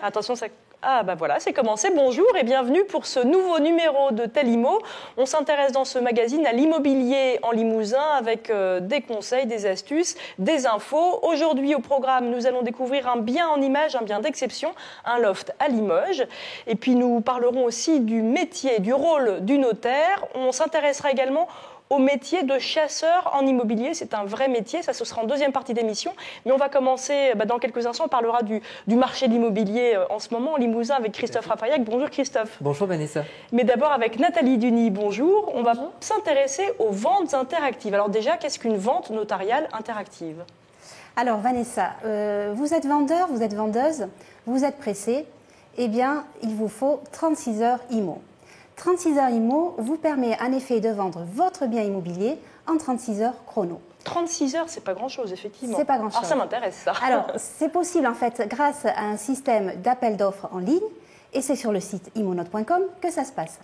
Attention, ça... Ah bah voilà, c'est commencé. Bonjour et bienvenue pour ce nouveau numéro de Telimo. On s'intéresse dans ce magazine à l'immobilier en Limousin avec des conseils, des astuces, des infos. Aujourd'hui au programme, nous allons découvrir un bien en image, un bien d'exception, un loft à Limoges. Et puis nous parlerons aussi du métier, du rôle du notaire. On s'intéressera également au métier de chasseur en immobilier. C'est un vrai métier, ça ce sera en deuxième partie d'émission. Mais on va commencer dans quelques instants, on parlera du marché de l'immobilier en ce moment en Limousin avec Christophe Rafaillac. Bonjour Christophe. Bonjour Vanessa. Mais d'abord avec Nathalie Duny, bonjour. On va s'intéresser aux ventes interactives. Alors déjà, qu'est-ce qu'une vente notariale interactive ? Alors Vanessa, vous êtes vendeur, vous êtes vendeuse, vous êtes pressé, eh bien il vous faut 36 heures IMO. 36 heures IMO vous permet en effet de vendre votre bien immobilier en 36 heures chrono. 36 heures, c'est pas grand-chose, effectivement. C'est pas grand-chose. Alors ça m'intéresse, ça. Alors, c'est possible en fait grâce à un système d'appel d'offres en ligne et c'est sur le site imonote.com que ça se passe.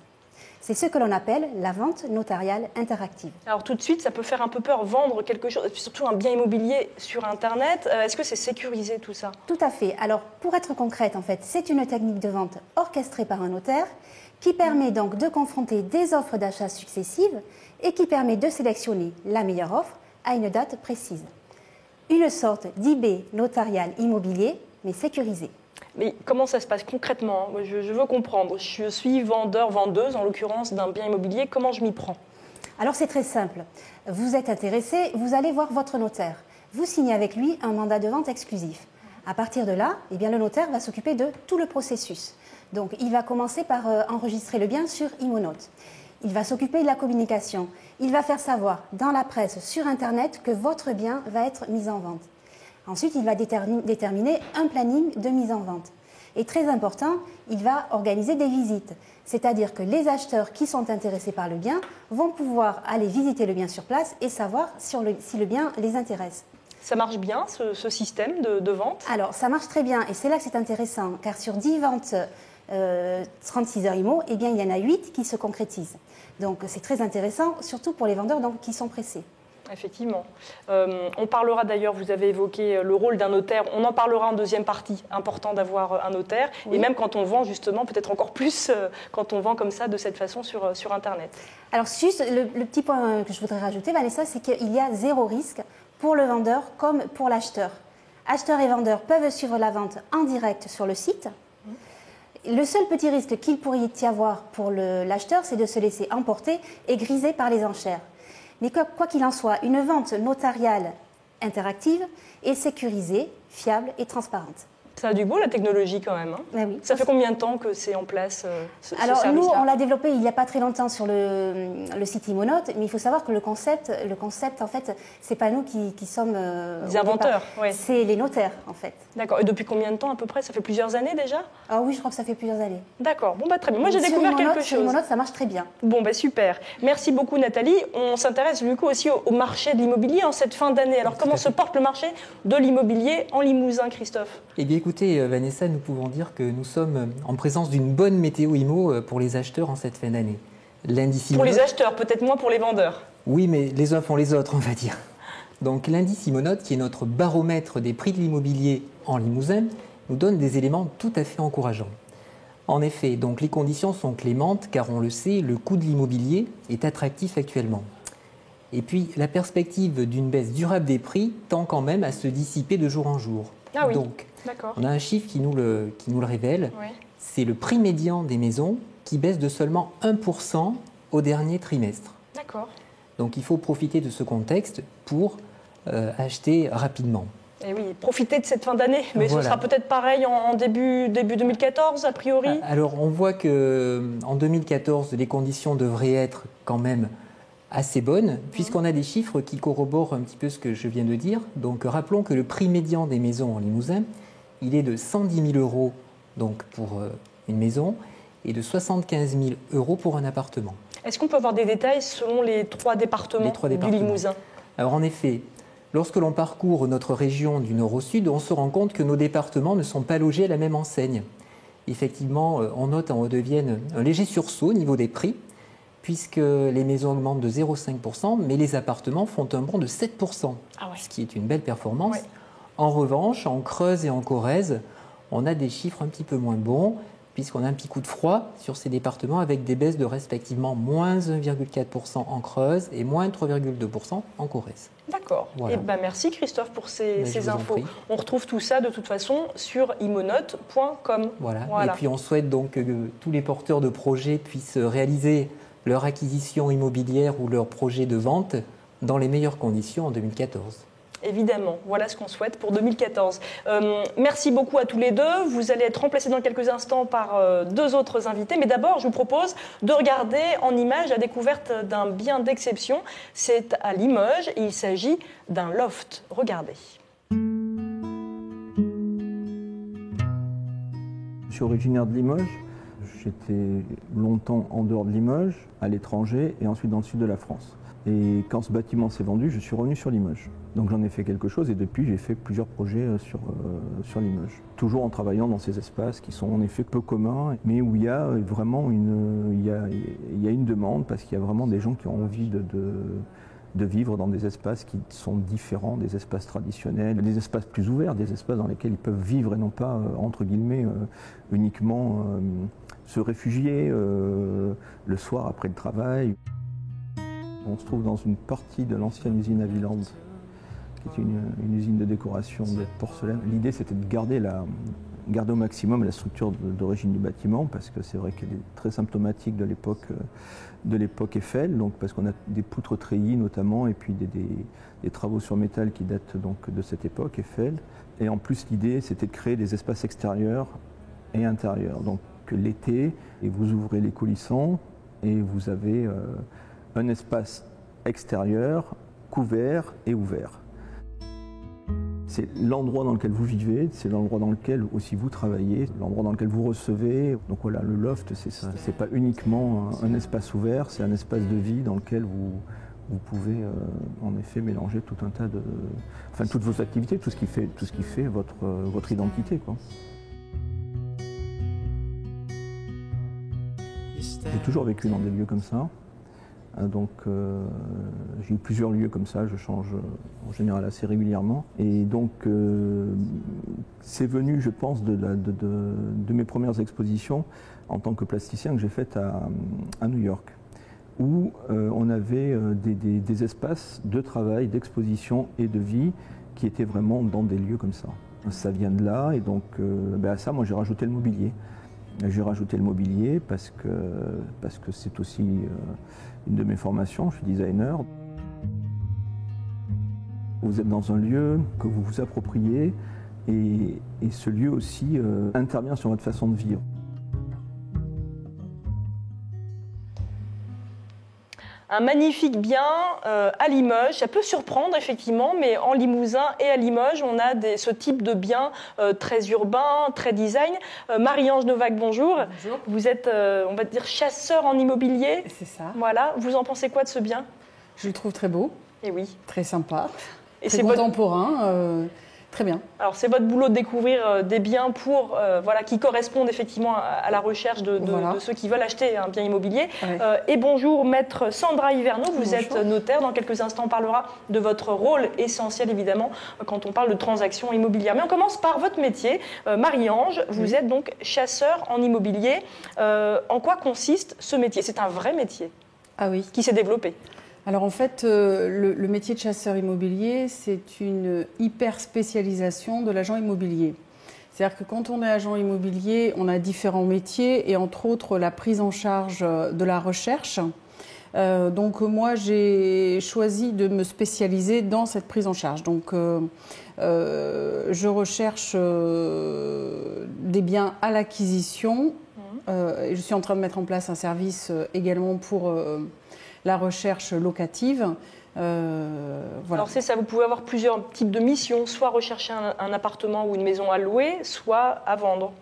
C'est ce que l'on appelle la vente notariale interactive. Alors tout de suite, ça peut faire un peu peur vendre quelque chose, surtout un bien immobilier sur Internet. Est-ce que c'est sécurisé tout ça ? Tout à fait. Alors pour être concrète, en fait, c'est une technique de vente orchestrée par un notaire qui permet donc de confronter des offres d'achat successives et qui permet de sélectionner la meilleure offre à une date précise. Une sorte d'eBay notarial immobilier, mais sécurisé. Mais comment ça se passe concrètement ? Je veux comprendre. Je suis vendeur, vendeuse, en l'occurrence, d'un bien immobilier. Comment je m'y prends ? Alors c'est très simple. Vous êtes intéressé, vous allez voir votre notaire. Vous signez avec lui un mandat de vente exclusif. À partir de là, eh bien, le notaire va s'occuper de tout le processus. Donc il va commencer par enregistrer le bien sur Imonote. Il va s'occuper de la communication. Il va faire savoir dans la presse, sur Internet, que votre bien va être mis en vente. Ensuite, il va déterminer un planning de mise en vente. Et très important, il va organiser des visites. C'est-à-dire que les acheteurs qui sont intéressés par le bien vont pouvoir aller visiter le bien sur place et savoir si le bien les intéresse. Ça marche bien, ce système de vente ? Alors, ça marche très bien et c'est là que c'est intéressant, car sur 10 ventes 36 heures IMO, eh bien, il y en a 8 qui se concrétisent. Donc, c'est très intéressant, surtout pour les vendeurs donc, qui sont pressés. Effectivement. On parlera d'ailleurs, vous avez évoqué le rôle d'un notaire, on en parlera en deuxième partie, important d'avoir un notaire, oui. Et même quand on vend justement, peut-être encore plus quand on vend comme ça, de cette façon sur Internet. Alors juste, le petit point que je voudrais rajouter, Vanessa, c'est qu'il y a zéro risque pour le vendeur comme pour l'acheteur. Acheteurs et vendeurs peuvent suivre la vente en direct sur le site. Le seul petit risque qu'il pourrait y avoir pour l'acheteur, c'est de se laisser emporter et griser par les enchères. Mais quoi qu'il en soit, une vente notariale interactive est sécurisée, fiable et transparente. Ça a du beau la technologie quand même. Hein. Ben oui. Ça fait combien de temps que c'est en place ce service-là ? Nous, on l'a développé il n'y a pas très longtemps sur le site Imonote, mais il faut savoir que le concept en fait, c'est pas nous qui sommes les inventeurs. Oui. C'est les notaires en fait. D'accord. Et depuis combien de temps à peu près ? Ça fait plusieurs années déjà ? Ah oui, je crois que ça fait plusieurs années. D'accord. Bon très bien. Moi j'ai découvert quelque chose. Sur Imonote, ça marche très bien. Bon super. Merci beaucoup Nathalie. On s'intéresse du coup aussi au marché de l'immobilier en cette fin d'année. Alors comment se porte le marché de l'immobilier en Limousin, Christophe ? Eh bien écoutez Vanessa, nous pouvons dire que nous sommes en présence d'une bonne météo IMO pour les acheteurs en cette fin d'année. L'indice pour les acheteurs, peut-être moins pour les vendeurs. Oui, mais les uns font les autres, on va dire. Donc l'indice Imonote, qui est notre baromètre des prix de l'immobilier en Limousin, nous donne des éléments tout à fait encourageants. En effet, donc les conditions sont clémentes, car on le sait, le coût de l'immobilier est attractif actuellement. Et puis, la perspective d'une baisse durable des prix tend quand même à se dissiper de jour en jour. Ah oui. Donc, d'accord. On a un chiffre qui nous le révèle, oui. C'est le prix médian des maisons qui baisse de seulement 1% au dernier trimestre. D'accord. Donc il faut profiter de ce contexte pour acheter rapidement. Et oui, profiter de cette fin d'année, mais voilà. Ce sera peut-être pareil en début 2014 a priori. Alors on voit qu'en 2014, les conditions devraient être quand même assez bonnes, puisqu'on a des chiffres qui corroborent un petit peu ce que je viens de dire. Donc rappelons que le prix médian des maisons en Limousin, il est de 110 000 € donc, pour une maison et de 75 000 € pour un appartement. Est-ce qu'on peut avoir des détails selon les trois départements du Limousin ? Alors en effet, lorsque l'on parcourt notre région du nord au sud, on se rend compte que nos départements ne sont pas logés à la même enseigne. Effectivement, on note en Hauts-de-Vienne un léger sursaut au niveau des prix, puisque les maisons augmentent de 0,5%, mais les appartements font un bond de 7%, ah ouais. Ce qui est une belle performance. Ouais. En revanche, en Creuse et en Corrèze, on a des chiffres un petit peu moins bons, puisqu'on a un petit coup de froid sur ces départements avec des baisses de respectivement moins 1,4% en Creuse et moins 3,2% en Corrèze. D'accord. Voilà. Et ben merci Christophe pour ces infos. Prie. On retrouve tout ça de toute façon sur imonote.com. Voilà. Et puis on souhaite donc que tous les porteurs de projets puissent réaliser leur acquisition immobilière ou leur projet de vente dans les meilleures conditions en 2014. Évidemment, voilà ce qu'on souhaite pour 2014. Merci beaucoup à tous les deux. Vous allez être remplacés dans quelques instants par deux autres invités. Mais d'abord, je vous propose de regarder en images la découverte d'un bien d'exception. C'est à Limoges et il s'agit d'un loft. Regardez. Je suis originaire de Limoges. J'étais longtemps en dehors de Limoges, à l'étranger et ensuite dans le sud de la France. Et quand ce bâtiment s'est vendu, je suis revenu sur Limoges. Donc j'en ai fait quelque chose et depuis j'ai fait plusieurs projets sur Limoges. Toujours en travaillant dans ces espaces qui sont en effet peu communs, mais où il y a vraiment une demande parce qu'il y a vraiment des gens qui ont envie de vivre dans des espaces qui sont différents des espaces traditionnels, des espaces plus ouverts, des espaces dans lesquels ils peuvent vivre et non pas, entre guillemets, uniquement se réfugier le soir après le travail. On se trouve dans une partie de l'ancienne usine Haviland, qui est une usine de décoration de porcelaine. L'idée, c'était de garder au maximum la structure d'origine du bâtiment, parce que c'est vrai qu'elle est très symptomatique de l'époque Eiffel, donc parce qu'on a des poutres treillis notamment, et puis des travaux sur métal qui datent donc de cette époque Eiffel. Et en plus, l'idée, c'était de créer des espaces extérieurs et intérieurs. Donc l'été, et vous ouvrez les coulissants, et vous avez un espace extérieur, couvert et ouvert. C'est l'endroit dans lequel vous vivez, c'est l'endroit dans lequel aussi vous travaillez, l'endroit dans lequel vous recevez. Donc voilà, le loft, c'est ça. C'est pas uniquement un espace ouvert, c'est un espace de vie dans lequel vous pouvez en effet mélanger tout un tas de... Enfin, toutes vos activités, tout ce qui fait votre identité, quoi. J'ai toujours vécu dans des lieux comme ça. Donc j'ai eu plusieurs lieux comme ça, je change en général assez régulièrement. Et donc c'est venu, je pense, de mes premières expositions en tant que plasticien que j'ai faites à New York, où on avait des espaces de travail, d'exposition et de vie qui étaient vraiment dans des lieux comme ça. Ça vient de là, et donc à ça, moi j'ai rajouté le mobilier. J'ai rajouté le mobilier parce que c'est aussi une de mes formations, je suis designer. Vous êtes dans un lieu que vous vous appropriez et ce lieu aussi intervient sur votre façon de vivre. Un magnifique bien à Limoges. Ça peut surprendre effectivement, mais en Limousin et à Limoges, on a ce type de bien très urbain, très design. Marie-Ange Novak, bonjour. Bonjour. Vous êtes, on va dire, chasseur en immobilier. C'est ça. Voilà. Vous en pensez quoi de ce bien? Je le trouve très beau. Et oui. Très sympa. Et très contemporain. Très bien. Alors c'est votre boulot de découvrir des biens qui correspondent effectivement à la recherche de ceux qui veulent acheter un bien immobilier. Ouais. Et bonjour maître Sandra Hiverneau, vous êtes notaire. Dans quelques instants on parlera de votre rôle essentiel évidemment quand on parle de transactions immobilières. Mais on commence par votre métier. Marie-Ange, vous êtes donc chasseur en immobilier. En quoi consiste ce métier? C'est un vrai métier qui s'est développé. Alors en fait, le métier de chasseur immobilier, c'est une hyper spécialisation de l'agent immobilier. C'est-à-dire que quand on est agent immobilier, on a différents métiers et entre autres la prise en charge de la recherche. Donc moi, j'ai choisi de me spécialiser dans cette prise en charge. Donc je recherche des biens à l'acquisition. Et je suis en train de mettre en place un service également pour la recherche locative. Voilà. Alors c'est ça, vous pouvez avoir plusieurs types de missions, soit rechercher un appartement ou une maison à louer, soit à vendre.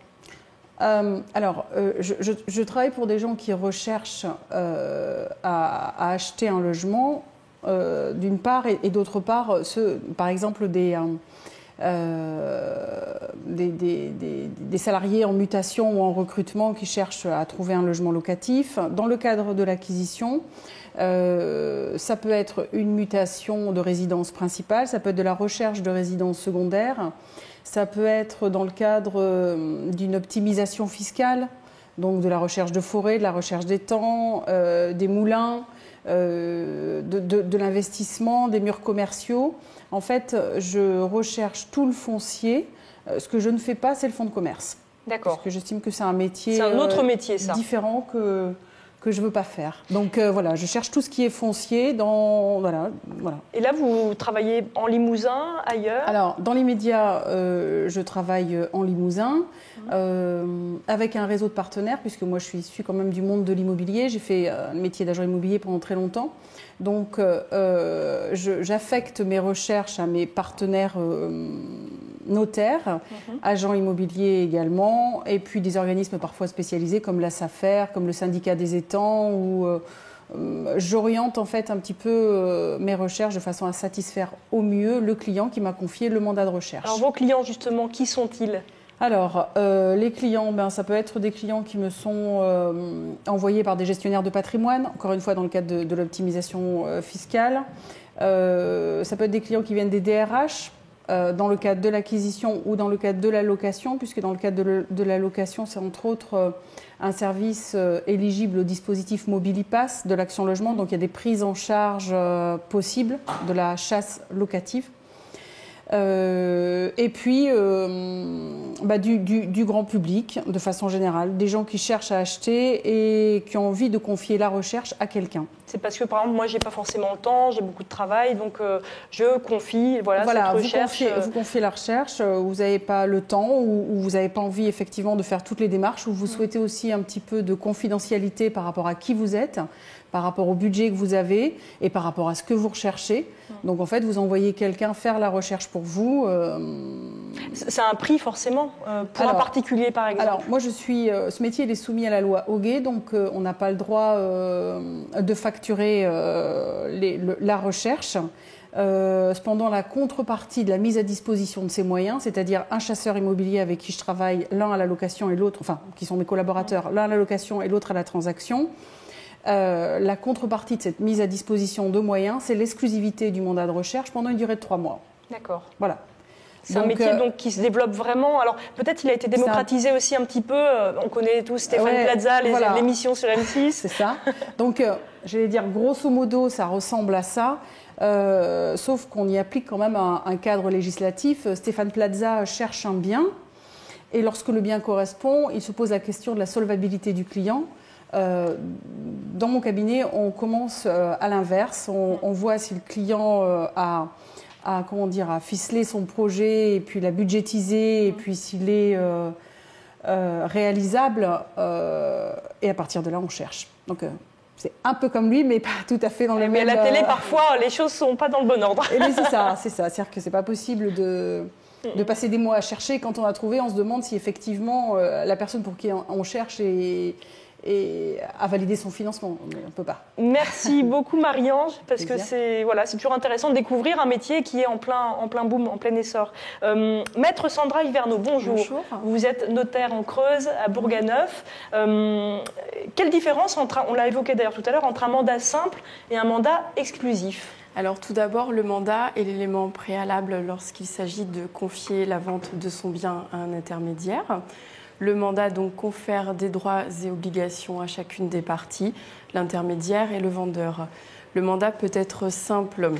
Je travaille pour des gens qui recherchent à acheter un logement, d'une part, et d'autre part, par exemple des salariés en mutation ou en recrutement qui cherchent à trouver un logement locatif. Dans le cadre de l'acquisition, ça peut être une mutation de résidence principale, ça peut être de la recherche de résidence secondaire, Ça peut être dans le cadre d'une optimisation fiscale, donc de la recherche de forêts, de la recherche d'étangs, des moulins, de l'investissement, des murs commerciaux. En fait, je recherche tout le foncier. Ce que je ne fais pas, c'est le fonds de commerce. D'accord. Parce que j'estime que c'est un métier, c'est un autre métier, ça. Différent que je ne veux pas faire. Donc voilà, je cherche tout ce qui est foncier dans... Voilà. Et là, vous travaillez en Limousin, ailleurs? Alors, dans l'immédiat, je travaille en Limousin avec un réseau de partenaires, puisque moi, je suis issue quand même du monde de l'immobilier. J'ai fait le métier d'agent immobilier pendant très longtemps. Donc, j'affecte mes recherches à mes partenaires notaires, agents immobiliers également, et puis des organismes parfois spécialisés comme la SAFER, comme le syndicat des étangs, où j'oriente en fait un petit peu mes recherches de façon à satisfaire au mieux le client qui m'a confié le mandat de recherche. Alors vos clients justement, qui sont-ils? Alors, les clients, ça peut être des clients qui me sont envoyés par des gestionnaires de patrimoine, encore une fois dans le cadre de l'optimisation fiscale. Ça peut être des clients qui viennent des DRH, dans le cadre de l'acquisition ou dans le cadre de la location, puisque dans le cadre de la location, c'est entre autres un service éligible au dispositif Mobilipass de l'Action Logement. Donc il y a des prises en charge possibles de la chasse locative. Et puis du grand public de façon générale, des gens qui cherchent à acheter et qui ont envie de confier la recherche à quelqu'un. C'est parce que par exemple moi j'ai pas forcément le temps, j'ai beaucoup de travail, donc je confie cette recherche. Vous confiez la recherche, vous n'avez pas le temps ou vous n'avez pas envie effectivement de faire toutes les démarches, ou vous souhaitez aussi un petit peu de confidentialité par rapport à qui vous êtes, par rapport au budget que vous avez et par rapport à ce que vous recherchez. Donc en fait, vous envoyez quelqu'un faire la recherche pour vous. C'est un prix forcément pour un particulier par exemple. Alors moi ce métier il est soumis à la loi Hoguet, donc on n'a pas le droit de facturer la recherche. Cependant, la contrepartie de la mise à disposition de ces moyens, c'est-à-dire un chasseur immobilier avec qui je travaille, l'un à la location et l'autre, enfin qui sont mes collaborateurs, l'un à la location et l'autre à la transaction. La contrepartie de cette mise à disposition de moyens, c'est l'exclusivité du mandat de recherche pendant une durée de 3 mois. D'accord. Voilà. C'est un métier qui se développe vraiment. Alors peut-être il a été démocratisé aussi un petit peu. On connaît tous Stéphane Plaza, l'émission sur M6. C'est ça. Donc j'allais dire grosso modo, ça ressemble à ça. Sauf qu'on y applique quand même un cadre législatif. Stéphane Plaza cherche un bien et lorsque le bien correspond, il se pose la question de la solvabilité du client. Dans mon cabinet, on commence à l'inverse. On voit si le client a ficelé son projet et puis l'a budgétisé et puis s'il est réalisable. Et à partir de là, on cherche. Donc c'est un peu comme lui, mais pas tout à fait dans les mêmes... Mais à la télé, parfois, les choses ne sont pas dans le bon ordre. Mais c'est ça. C'est-à-dire que c'est pas possible de passer des mois à chercher. Quand on a trouvé, on se demande si effectivement la personne pour qui on cherche et à valider son financement. Mais on ne peut pas. Merci beaucoup Marie-Ange, parce que c'est toujours intéressant de découvrir un métier qui est en plein boom, en plein essor. Maître Sandra Hiverneau, bonjour. Bonjour. Vous êtes notaire en Creuse, à Bourganeuf. Quelle différence, on l'a évoqué d'ailleurs tout à l'heure, entre un mandat simple et un mandat exclusif ? Alors tout d'abord, le mandat est l'élément préalable lorsqu'il s'agit de confier la vente de son bien à un intermédiaire. Le mandat donc confère des droits et obligations à chacune des parties, l'intermédiaire et le vendeur. Le mandat peut être simple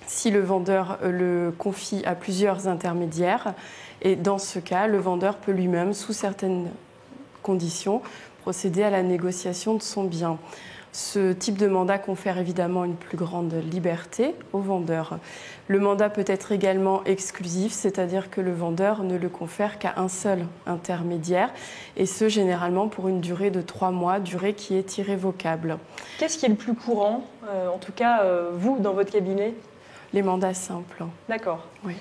si le vendeur le confie à plusieurs intermédiaires et dans ce cas, le vendeur peut lui-même, sous certaines conditions, procéder à la négociation de son bien. Ce type de mandat confère évidemment une plus grande liberté au vendeur. Le mandat peut être également exclusif, c'est-à-dire que le vendeur ne le confère qu'à un seul intermédiaire, et ce généralement pour une durée de 3 mois, durée qui est irrévocable. Qu'est-ce qui est le plus courant, en tout cas vous, dans votre cabinet ? Les mandats simples. D'accord. Oui.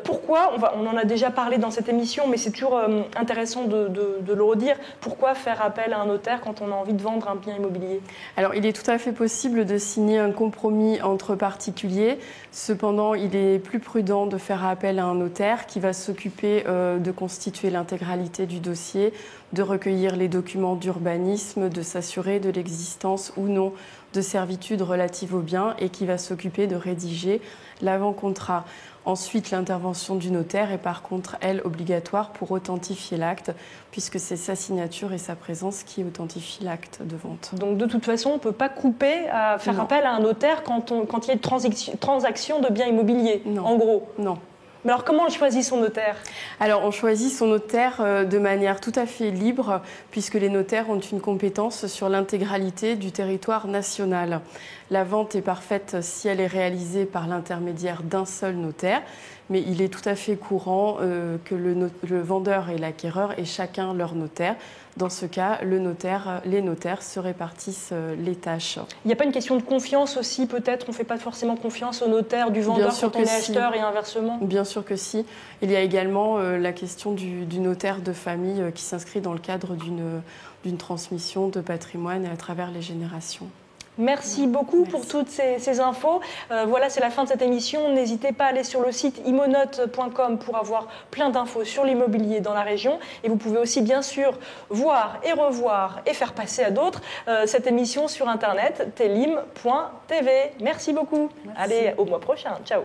Pourquoi, on en a déjà parlé dans cette émission, mais c'est toujours intéressant de le redire, pourquoi faire appel à un notaire quand on a envie de vendre un bien immobilier ? Alors, il est tout à fait possible de signer un compromis entre particuliers. Cependant, il est plus prudent de faire appel à un notaire qui va s'occuper de constituer l'intégralité du dossier, de recueillir les documents d'urbanisme, de s'assurer de l'existence ou non de servitudes relatives au bien et qui va s'occuper de rédiger l'avant-contrat. Ensuite, l'intervention du notaire est par contre, elle, obligatoire pour authentifier l'acte, puisque c'est sa signature et sa présence qui authentifient l'acte de vente. Donc de toute façon, on ne peut pas couper à faire appel à un notaire quand il y a une transaction de biens immobiliers, en gros. Non. Mais alors comment on choisit son notaire ? Alors on choisit son notaire de manière tout à fait libre, puisque les notaires ont une compétence sur l'intégralité du territoire national. La vente est parfaite si elle est réalisée par l'intermédiaire d'un seul notaire, mais il est tout à fait courant que le vendeur et l'acquéreur aient chacun leur notaire. Dans ce cas, les notaires se répartissent les tâches. Il n'y a pas une question de confiance aussi, peut-être ? On ne fait pas forcément confiance au notaire du vendeur quand on est acheteur et inversement ? Bien sûr que si. Il y a également la question du notaire de famille qui s'inscrit dans le cadre d'une transmission de patrimoine à travers les générations. Merci beaucoup pour toutes ces infos. Voilà, c'est la fin de cette émission. N'hésitez pas à aller sur le site imonote.com pour avoir plein d'infos sur l'immobilier dans la région. Et vous pouvez aussi, bien sûr, voir et revoir et faire passer à d'autres cette émission sur Internet, telim.tv. Merci beaucoup. Allez, au mois prochain. Ciao.